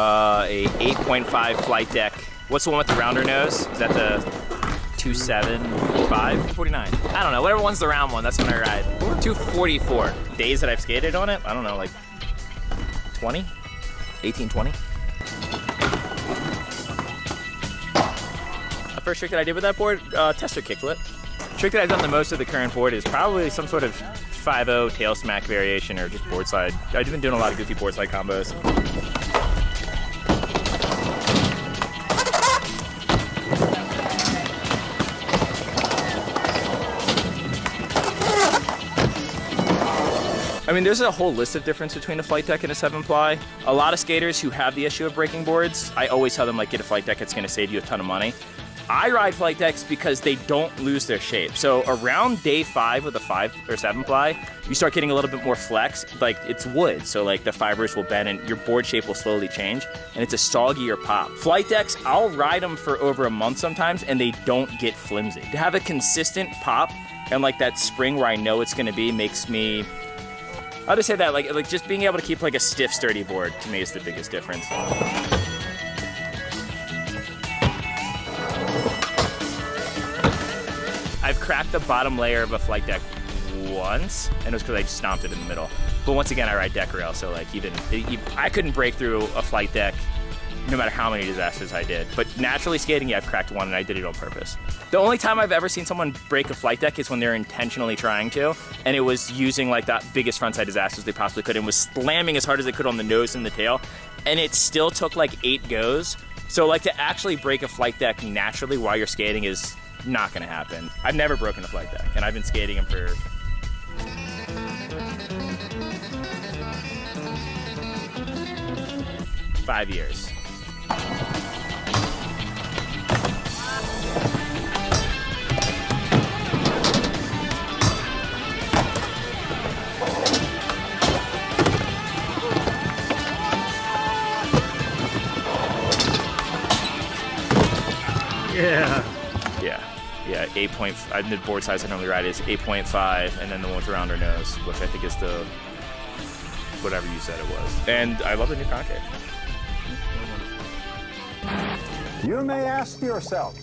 A 8.5 flight deck. What's the one with the rounder nose? Is that the 275? 49. I don't know, whatever one's the round one, that's when I ride. 244. Days that I've skated on it, I don't know, like 20? 18, 20? The first trick that I did with that board, tester kickflip. Trick that I've done the most of the current board is probably some sort of 5-0 tail smack variation or just board slide. I've been doing a lot of goofy board slide combos. I mean, there's a whole list of difference between a flight deck and a 7-ply. A lot of skaters who have the issue of breaking boards, I always tell them, like, get a flight deck, it's gonna save you a ton of money. I ride flight decks because they don't lose their shape. So around day 5 with a 5 or 7-ply, you start getting a little bit more flex. Like, it's wood, so like the fibers will bend and your board shape will slowly change, and it's a soggier pop. Flight decks, I'll ride them for over a month sometimes, and they don't get flimsy. To have a consistent pop and like that spring where I know it's gonna be makes me, I'll just say that, like just being able to keep like a stiff, sturdy board to me is the biggest difference. I've cracked the bottom layer of a flight deck once, and it was because I just stomped it in the middle. But once again, I ride deck rail, so like I couldn't break through a flight deck no matter how many disasters I did. But naturally skating, yeah, I've cracked one, and I did it on purpose. The only time I've ever seen someone break a flight deck is when they're intentionally trying to, and it was using like the biggest frontside disasters they possibly could and was slamming as hard as they could on the nose and the tail, and it still took like 8 goes. So like to actually break a flight deck naturally while you're skating is not gonna happen. I've never broken a flight deck, and I've been skating them for five years. Yeah, 8.5, the board size I normally ride is 8.5, and then the one with the rounder nose, which I think is the, whatever you said it was. And I love the new concave. You may ask yourself,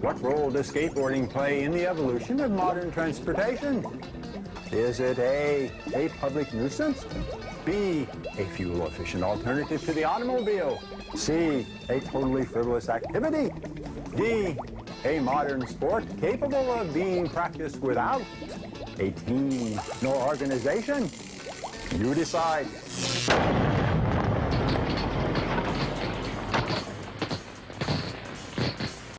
what role does skateboarding play in the evolution of modern transportation? Is it A, public nuisance? B, a fuel-efficient alternative to the automobile? C, a totally frivolous activity? D, a modern sport capable of being practiced without a team nor organization? You decide.